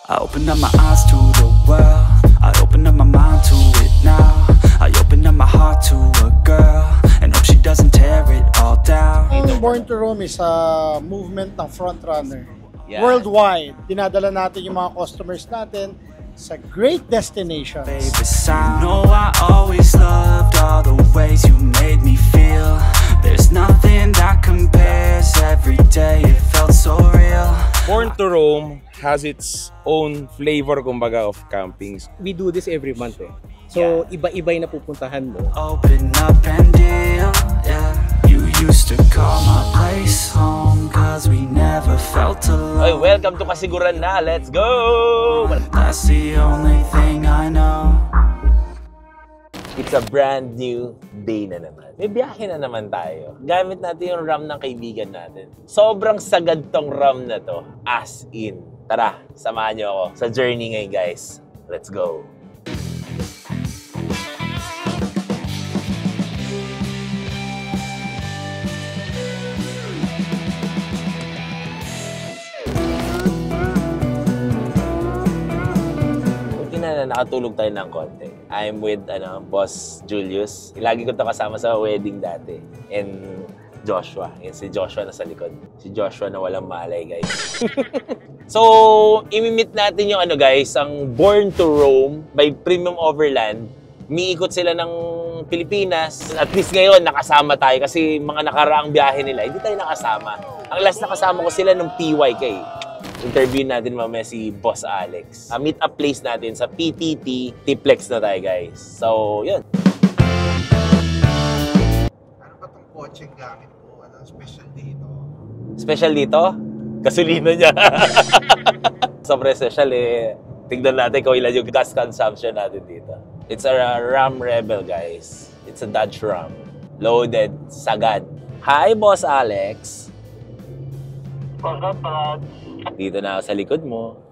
I opened up my eyes to the world, I opened up my mind to it now. I opened up my heart to a girl, and hope she doesn't tear it all down. Born to Roam is a movement ng frontrunner. Yeah. Worldwide, dinadala natin yung mga customers natin sa great destinations. Favorite sound. No, I always loved all the ways you made me feel. There's nothing that compares. Every day it felt so real. Born to Roam has its own flavor, kumbaga, of campings. We do this every month eh. So, iba-iba yung napupuntahan mo. Open up and deal, yeah. You used to call my place home, cause we never felt alone. Oy, welcome to Kasiguran na. Let's go! That's the only thing I know. It's a brand new day na naman. May biyahe na naman tayo. Gamit natin yung RAM ng kaibigan natin. Sobrang sagad tong RAM na to. As in. Tara, samahan niyo ako sa journey ngayon, guys. Let's go! Na nakatulog tayo ng konti. I'm with Boss Julius. Lagi ko 'to kasama sa wedding dati. And Joshua. Yan si Joshua na sa likod. Si Joshua na walang malay, guys. So, imimit natin yung guys, ang Born to Roam by Premium Overland. Umiikot sila ng Pilipinas. At least ngayon, nakasama tayo kasi mga nakaraang biyahe nila, hindi tayo nakasama. Ang last nakasama ko sila nung PYK. Interview natin mamaya si Boss Alex. Meet up place natin sa PTT Tiplex na tayo, guys. So, yun. Ano ba itong coaching gamit mo? Anong special dito? Special dito? Gasolina niya. Sobrang special eh. Tignan natin kung ilan yung gas consumption natin dito. It's a Ram Rebel, guys. It's a Dodge Ram. Loaded, sagad. Hi, Boss Alex. Dito na ako sa likod mo.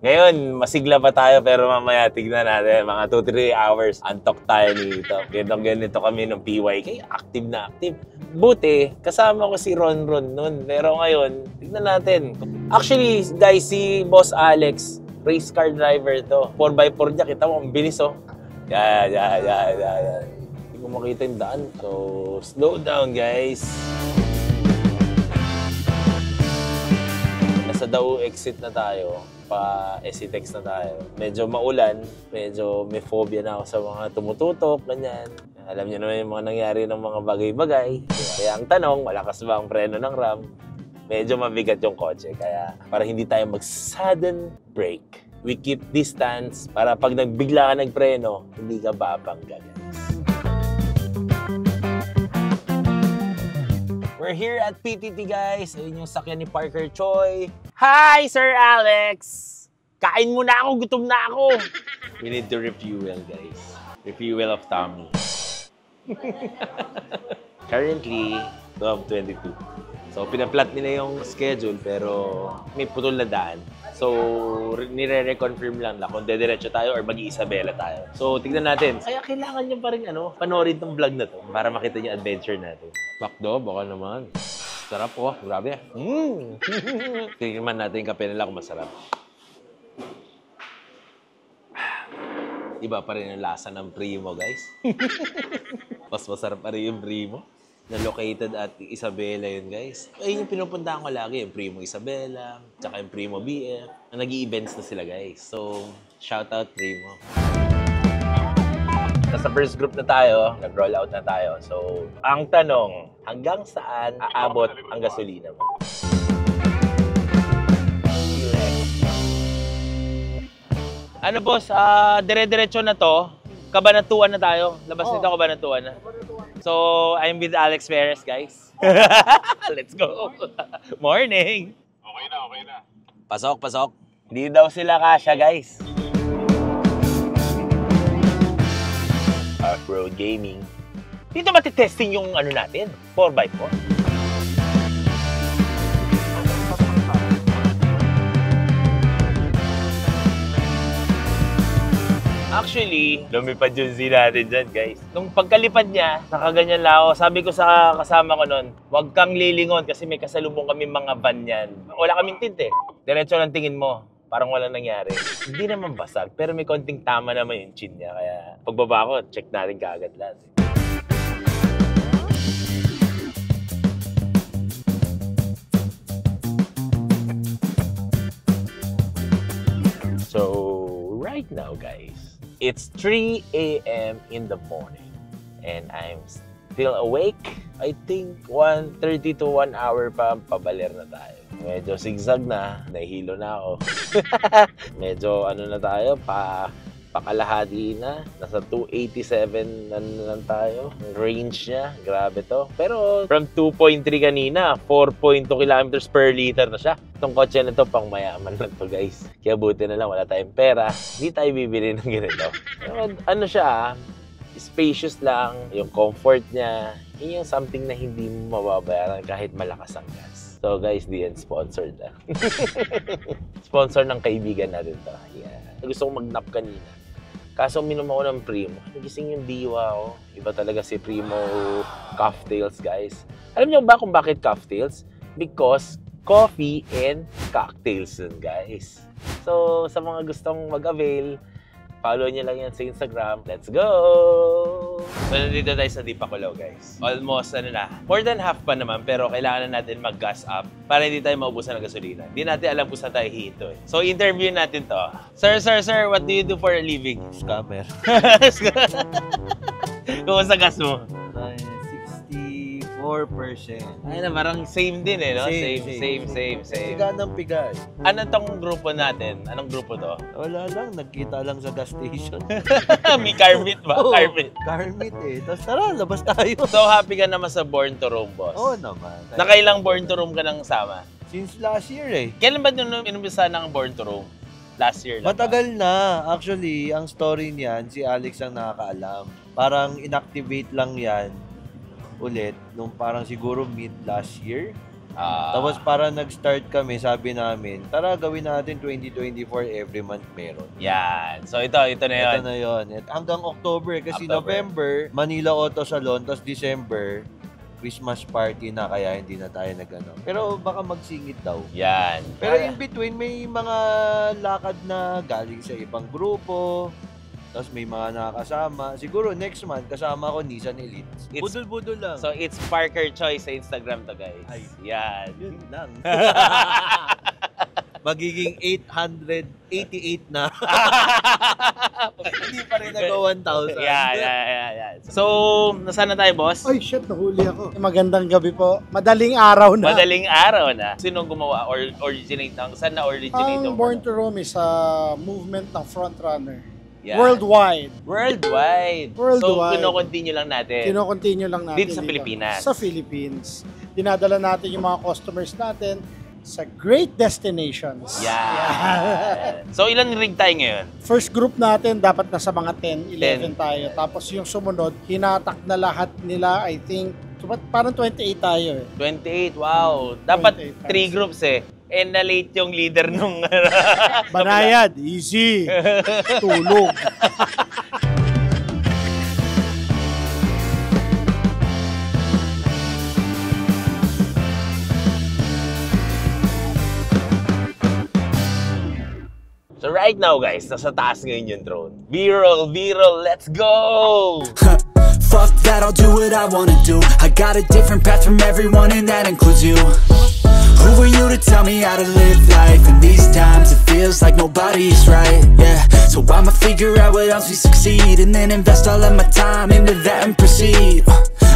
Ngayon, masigla pa tayo pero mamaya tignan natin. Mga 2-3 hours, antok tayo nito. Ganito kami ng PYK. Active na active. Buti, kasama ko si Ron nun. Pero ngayon, tignan natin. Actually, guys, si Boss Alex, race car driver to. 4x4 niya. Kita mo, ang bilis oh. Yan. Hindi ko makita yung daan. So, slow down, guys. Sa Dao exit na tayo, pa SCTEX na tayo. Medyo maulan, medyo may phobia na ako sa mga tumututok, ganyan. Alam niyo naman yung mga nangyari ng mga bagay-bagay. Kaya ang tanong, malakas ba ang preno ng RAM? Medyo mabigat yung kotse, kaya para hindi tayo mag-sudden brake. We keep distance para pag nagbigla ka nagpreno, hindi ka babangga, guys. We're here at PTT, guys. Ayun yung sakyan ni Parker Choi. Hi, Sir Alex! Kain muna ako, gutom na ako. We need to refuel, guys. Refuel of tummy. Currently, 12:22. So, pinaplat nila yung schedule, pero may putol na daan. So, nire-reconfirm lang na kung dediretso tayo or mag-i-Isabela tayo. So, tignan natin. Kaya kailangan nyo pa rin panoorin tong vlog na to para makita nyo adventure natin. Bakdo, baka naman. Sarap oh, grabe. Tingnan natin yung kape nila kung masarap. Iba pa rin yung lasa ng Primo, guys. Mas masarap pa rin yung Primo. Na located at Isabela yun, guys. Ayun yung pinupuntahan ko lagi, yung Primo Isabela, tsaka yung Primo BF. Nag-i-events na sila, guys. So, shout out Primo. Nasa first group na tayo, nag-roll out na tayo. So, ang tanong, hanggang saan aabot ang gasolina mo? Ano boss, dire-diretso na to. Kabanatuan na tayo. Labas nito, Kabanatuan na. So, I'm with Alex Perez, guys. Let's go. Morning. Okay na. Pasok. Hindi daw sila kasya, guys. Off-road gaming. Dito matitesting yung natin, 4x4. Actually, lumipad yung Z natin dyan, guys. Nung pagkalipad niya, nakaganyan lang ako. Sabi ko sa kasama ko nun, huwag kang lilingon kasi may kasalubong kami mga van yan. Wala kaming tint eh. Diretso lang tingin mo. Parang walang nangyari. Hindi naman basag, pero may konting tama naman yung chin niya. Kaya pagbaba ko, check natin kaagad lahat. So, right now, guys, it's 3 a.m. in the morning and I'm still awake. I think 1:30 to 1 hour pa, pabaler na tayo. Medyo zigzag na, nahihilo na ako. Medyo ano na tayo, pakalahati na. Nasa 287 na lang tayo. Range niya, grabe to. Pero from 2.3 kanina, 4.2 kilometers per liter na siya. Itong kotse na to, pang mayaman lang to, guys. Kaya buti na lang, wala tayong pera. Hindi tayo bibili ng ganito. Pero ano siya, spacious lang, yung comfort niya. Yun yung something na hindi mo mababayaran kahit malakas ang gas. So guys, DN sponsored na. Sponsor ng kaibigan natin to. Yeah. Gusto kong mag-nap kanina. Kaso minom ako ng Primo. Nagising yung diwa ko. Iba talaga si Primo cocktails, guys. Alam niyo ba kung bakit cocktails? Because coffee and cocktails yun, guys. So, sa mga gustong mag-avail, follow niyo lang yan sa Instagram. Let's go! So, nandito tayo sa Dipakulaw, guys. Almost, more than half pa naman, pero kailangan na natin mag-gas up para hindi tayo maubusan ng gasolina. Hindi natin alam kung saan tayo hihinto. So, interview natin to. Sir, what do you do for a living? Scammer. Kumusta gas mo? 64%. Ay na, parang same din eh, no? Same. Piga ng piga. Ano tong grupo natin? Anong grupo to? Wala lang, nagkita lang sa gas station. May car meet ba? Oo, Car meet. car meet eh. Tapos tara, labas tayo. So happy ka naman sa Born to Roam, boss? Oo naman. Nakailang Born to Roam ka nang sama? Since last year eh. Kailan ba nung inumpisa ng Born to Roam? Last year lang Matagal na. Actually, ang story niyan, si Alex ang nakakaalam. Parang inactivate lang yan ulit nung parang siguro mid last year. Tapos parang nag-start kami, sabi namin, tara gawin natin 2024 every month meron. Yan. So ito na yun. Ito na yun. At hanggang October, kasi November, Manila Auto Salon, tapos December, Christmas party na, kaya hindi na tayo nag-ano. Pero baka magsingit daw. Yan. Pero in between, may mga lakad na galing sa ibang grupo. Tapos may mga nakakasama. Siguro next month, kasama ko Nissan Elite. Budol-budol lang. So it's Parker Choice sa Instagram to, guys. Ay. Yan. Yun lang. Magiging 888 na. Hindi pa rin nagawa 1,000. Yeah. So, nasaan na tayo, boss? Ay, shit, nahuli ako. Magandang gabi po. Madaling araw na. Madaling araw na. Sino gumawa or originate ng, saan na-originate Ang Born to Roam is a movement ng frontrunner. Yeah. Worldwide. So, kino-continue lang natin. Kino-continue lang natin. Dito sa Pilipinas. Sa Philippines. Dinadala natin yung mga customers natin sa great destinations. Yeah. So, ilan rig tayo ngayon? First group natin, dapat nasa mga 10, 11 tayo. Tapos yung sumunod, hinatak na lahat nila, I think, parang 28 tayo eh. 28, wow. Dapat 28 3 groups eh. And na-late yung leader nung... Banayad, easy. Tulog. So right now, guys, nasa taas ngayon yung drone. B-roll, let's go! Fuck that, I'll do what I wanna do. I got a different path from everyone and that includes you. Who are you to tell me how to live life? In these times it feels like nobody's right, yeah. So I'ma figure out what else we succeed, and then invest all of my time into that and proceed.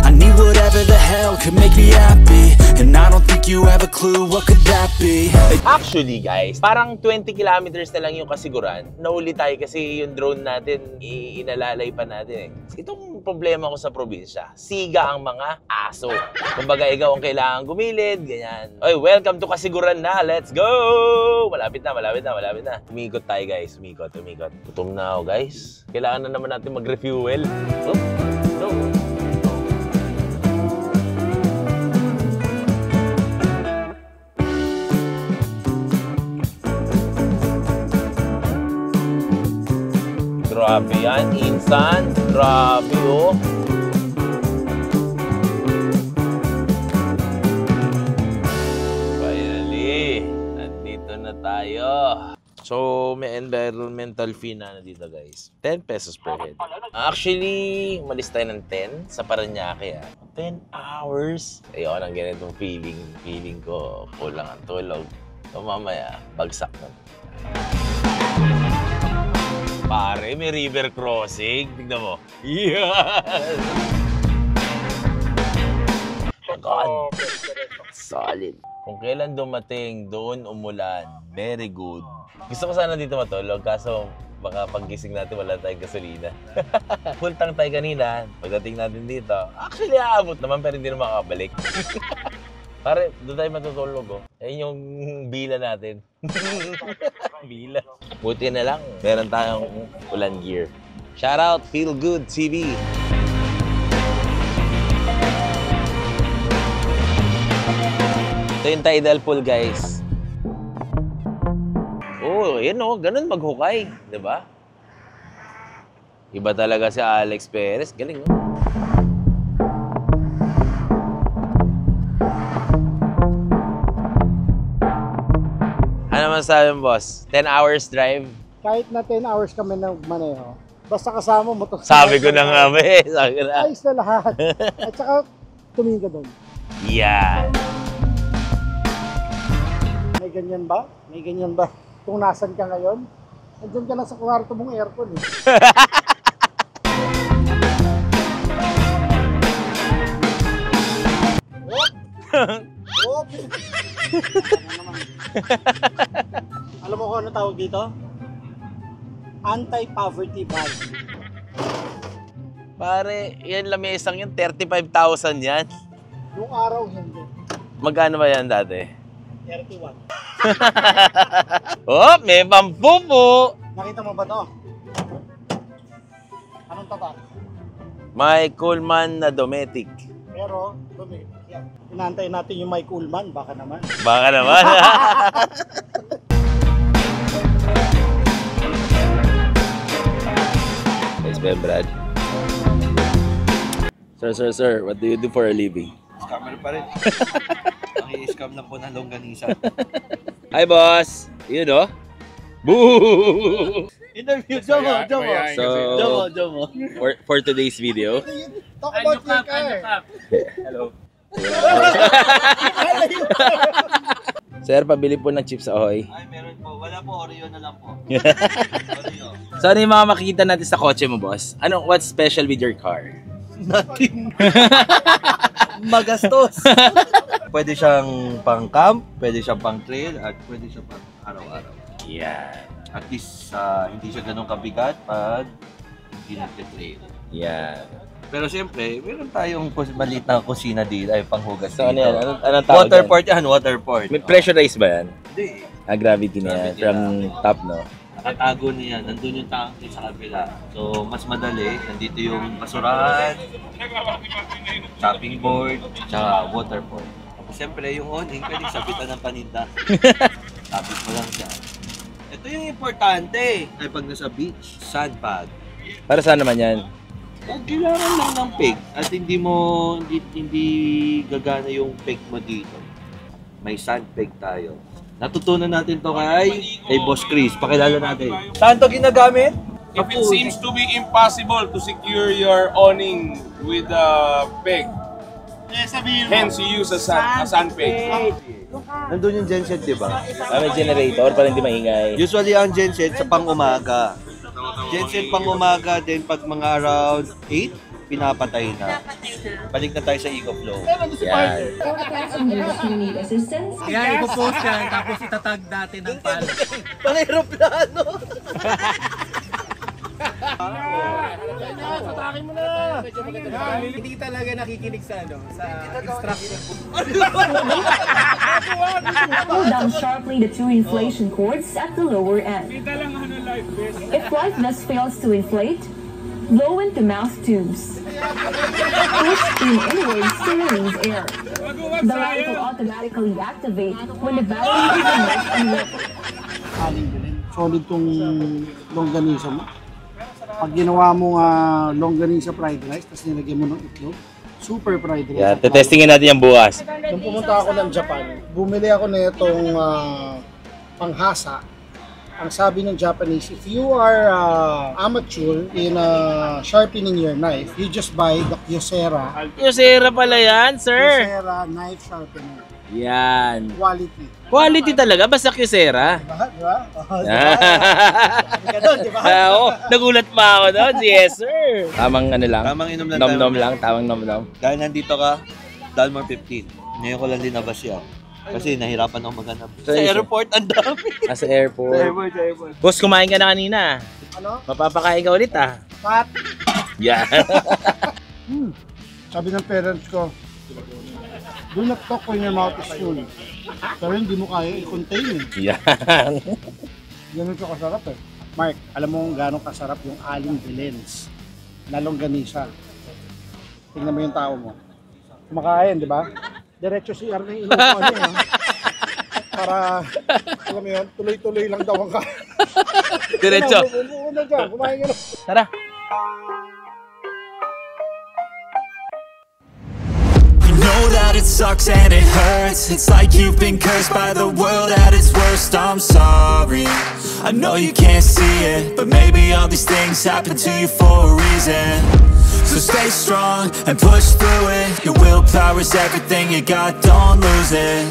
I need whatever the hell could make me happy, and I don't think you have a clue what could that be. Actually guys, parang 20 kilometers na lang yung kasiguran. Nahuli tayo kasi yung drone natin, inalalay pa natin eh. Itong problema ko sa probinsya, siga ang mga aso. Kumbaga ikaw ang kailangan gumilid, ganyan. Oy, welcome to Kasiguran na, let's go! Malapit na. Umikot tayo guys, umikot. Gutom na ako guys. Kailangan na naman natin mag-refuel. No. Grabe yan, insan. Grabe oh. Finally, nandito na tayo. So, may environmental fee na dito, guys. 10 pesos per head. Actually, malis tayo ng 10 sa Parañaque, 10 hours. Ayun, ang ganitong feeling. Feeling ko, kulang ang tulog. So, mamaya, bagsak na. Pare, may river crossing. Tignan mo. Yes! God. Solid. Kung kailan dumating, doon umulan. Very good. Gusto ko sana dito matulog, kaso baka paggising natin wala tayong gasolina. Full tank tayo kanina. Pagdating natin dito, actually aabot naman pero hindi naman makakabalik. Pare, doon tayo matutulog, oh. Ayun yung bila natin. Bila. Buti na lang, meron tayong ulan gear. Shout out, Feel Good TV. Ito yung tidal pool, guys. Oh, yan oh, ganun maghukay, 'di ba? Iba talaga si Alex Perez, galing oh. Ano man sabi mo, boss? 10 hours drive? Kahit na 10 hours kami nagmaneho, basta kasama mo to. Sabi ko na nga, sabi ko na. Ayos na lahat. At saka, tumingin ka doon. Yan. May ganyan ba? May ganyan ba? Kung nasan ka ngayon, andyan ka na sa kwarto mong aircon eh. Alam mo kung ano tawag dito? Anti-poverty bag. Pare, yan lamesang yun, 35,000 yan. Noong araw hindi. Magkano ba yan dati? 31. Oh, may pampupo! Nakita mo ba to? Anong tatak? May Coolman na Dometic. Pero, yan. Inaantay natin yung Mike Ullman, baka naman. Baka naman. Nice Ben, Brad. Sir, what do you do for a living? Scammer pa rin. Ang i-scam lang po ng longganisa. Hi, boss! You know? Boo! Interview, Jomo. For today's video. Talk about your car. Hello. Sir, pabili po ng chips ahoy. Ay, meron po. Wala po, Oreo na lang po. Oreo. So, ano yung mga makikita natin sa kotse mo, boss? What's special with your car? Nothing. Magastos. Pwede siyang pang camp, pwede siyang pang trail, at pwede siyang pang araw-araw. Yan. At least, hindi siya ganun kabigat pag hindi nag-trail. Yan. Pero siyempre, meron tayong maliit na kusina dito, ay panghugas So, ano dito. yan? Anong tawag Water yan? port yan, water port. May pressurized ba yan? Hindi. Gravity na yan. Gravity From na. top, no? Nakatago na yan. Nandun yung tanke sa kabila. So, mas madali. Nandito yung basurahan, chopping board, tsaka water port. Tapos siyempre, yung awning, pwedeng sabitan ng paninda. Tapos mo lang dyan. Ito yung importante. Ay, pag nasa beach, sandbag. Para saan naman yan? Kailangan lang ng peg at hindi gagana yung peg mo dito. May sand peg tayo. Natutunan natin to kay Boss Chris. Pakilala natin. Saan to ginagamit? If it seems to be impossible to secure your awning with a peg, hence you use a sand peg. Nandun yung genset, di ba? May generator para hindi maingay. Usually ang genset sa pang-umaga. Genset pang-umaga din pag mga around 8, pinapatay na. Balik na tayo sa EcoFlow. Yan. Yan, ipopost yan, tapos itatag natin ng pal. Pang-aeroplano! Hindi talaga nakikinig sa instruction. Pull down sharply the two inflation cords at the lower end. If life thus fails to inflate, blow into mouth tubes. Push steam inwards to release air. The light will automatically activate when the battery is immersed in water. Solid tong longganisa mo. Pag ginawa mo longganisa fried rice, tapos nilagyan mo ng itlog, super fried rice. Yan, tetestingin natin yan bukas. Nung pumunta ako ng Japan, bumili ako na itong panghasa. ang sabi ng Japanese, if you are amateur in sharpening your knife, you just buy the Kyocera. Kyocera pala yan, sir. Kyocera knife sharpener. Yan. Quality. Quality talaga, basta Kyocera. Diba? Oh, diba? Diba? Oo, nagulat pa ako doon. Yes, sir. Tamang ano lang. Tamang inom lang. Nom-nom lang, tamang nom-nom. Dahil nandito ka, Dalmar 15. Ngayon ko lang linabas yan. Kasi nahirapan ako maghanap. Sa airport, ang dami. Sa airport. Sa airport. Boss, kumain ka na kanina. Ano? Mapapakain ka ulit ah. Pat. Yeah. Sabi ng parents ko, do not talk when your mouth is full. Pero hindi mo kaya i-contain eh. Yan. Ganun ko kasarap eh. Mark, alam mo kung gano'ng kasarap yung aling Belens na longganisa. Tingnan mo yung tao mo. Kumakain, di ba? Diretso si Arne yung inupo niya. Para, alam mo yun, tuloy-tuloy lang daw ang kain. Diretso. Una dyan, kumain ka na. Tara. You know that it sucks and it hurts. It's like you've been cursed by the world at its worst. I'm sorry, I know you can't see it, but maybe all these things happen to you for a reason. So stay strong and push through it. Your willpower is everything you got, don't lose it.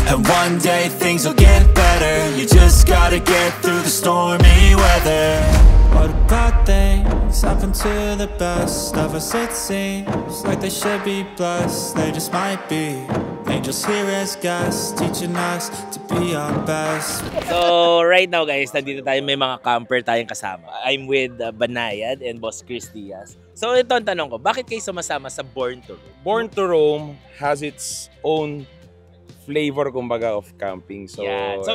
And one day things will get better. You just gotta get through the stormy weather. What about things happen to the best of us? It seems like they should be blessed. They just might be angels here as guests, teaching us to be our best. So, right now guys, nandito tayo, may mga camper tayong kasama. I'm with Banayad and Boss Chris Diaz. So, ito ang tanong ko, bakit kayo sumasama sa Born to Roam? Born to Roam has its own flavor, kumbaga, of camping. So, yan. So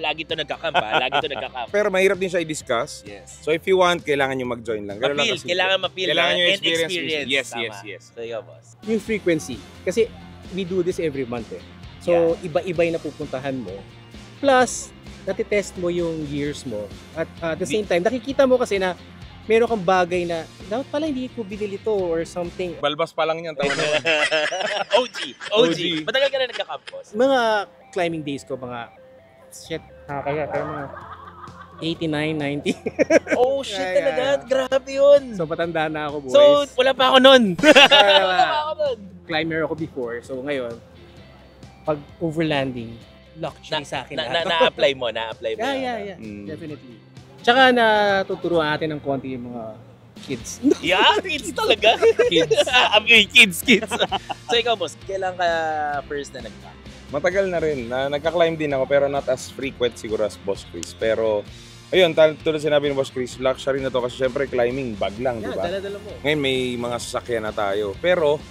lagi ito nagkakamp ha? Lagi ito nagkakamp. pero mahirap din siya i-discuss. Yes. So if you want, kailangan nyo mag-join lang. Ganun lang Mapil, kasimple. kailangan mapil. Kailangan nyo and experience. Yes, Tama. yes. So, ikaw, boss. Yung frequency. Kasi we do this every month eh. So, iba-iba yung napupuntahan mo. Plus, natitest mo yung years mo. At the same time, nakikita mo kasi na meron kang bagay na dapat pala hindi ko binili to or something. Balbas pa lang yan. Tama naman. OG. Matagal ka na nagka-camp, boss? Mga climbing days ko, mga shit, nakakaya. Pero mga 89, 90. Oh, shit Yeah, talaga. yeah. Grabe yun. So, patanda na ako, boys. So, wala pa ako nun. Climber ako before. So, ngayon, pag overlanding, luxury sa akin. Na-apply mo. Yeah. Definitely. Tsaka natuturuan natin ng konti yung mga kids. Yeah, kids talaga. Kids. So ikaw, boss, kailan ka first na nag-camp? Matagal na rin. Nagka-climb din ako pero not as frequent siguro as Boss Chris. Pero, ayun, tulad sinabi ni Boss Chris, luxury na to kasi syempre climbing, bag lang, di ba? Dala-dala mo. Ngayon may mga sasakyan na tayo. Pero,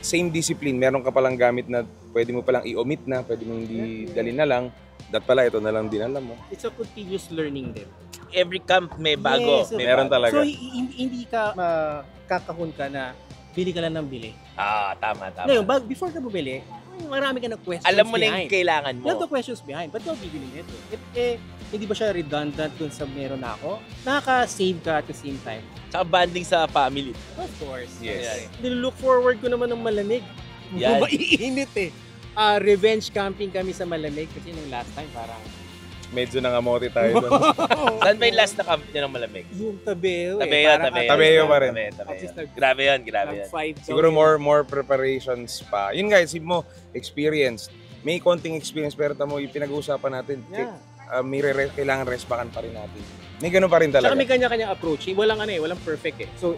same discipline. Meron ka palang gamit na pwede mo palang i-omit na, pwede mo hindi dali na lang. Dat pala, ito na lang din alam mo. It's a continuous learning din. Every camp may bago. Yes, Meron talaga. So, hindi ka makakahon ka na bili ka lang ng bili. Tama. Ngayon, before ka bumili, marami ka ng questions Alam mo na behind. yung kailangan mo. Alam the questions behind. Ba't ka bibili nito? Hindi ba siya redundant dun sa meron na ako? Nakaka-save ka at the same time. Tsaka banding sa family. Of course. Yes. Nilook forward ko naman ng malamig. Yan. Maiinit eh. Revenge camping kami sa malamig kasi nung last time parang Medyo nangamote tayo doon. Saan ba yung last na camp niya ng malamig? yung Tabeo eh. Tabeo pa rin. Grabe yan. Siguro more preparations pa. Yun guys, mo experience. May konting experience pero tamo yung pinag-uusapan natin. Yeah. Kailangan respakan pa rin natin. May ganun pa rin talaga. Saka may kanya-kanyang approach. Walang perfect eh. So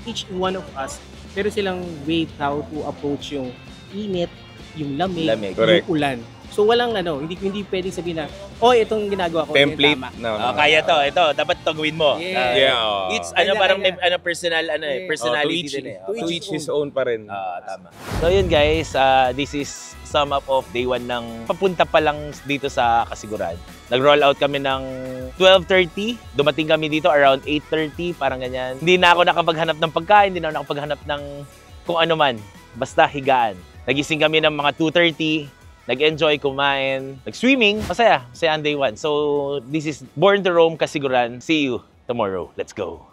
each one of us, meron silang way how to approach yung init, yung lamig. Correct. Yung ulan. So walang hindi pwedeng sabihin na, itong ginagawa ko, template. tama. No. Kaya to, ito, dapat to gawin mo. Yeah. It's parang may personality din eh. To each his own pa rin. Tama. So yun guys, this is sum up of day 1 ng papunta pa lang dito sa Kasiguran. Nag-roll out kami ng 12:30. Dumating kami dito around 8:30, parang ganyan. Hindi na ako nakapaghanap ng pagkain, hindi na ako nakapaghanap ng kung ano man. Basta higaan. Nagising kami ng mga 2:30. Nag-enjoy, kumain, nag-swimming. Masaya ang day 1. So, this is Born to Roam Kasiguran. See you tomorrow. Let's go.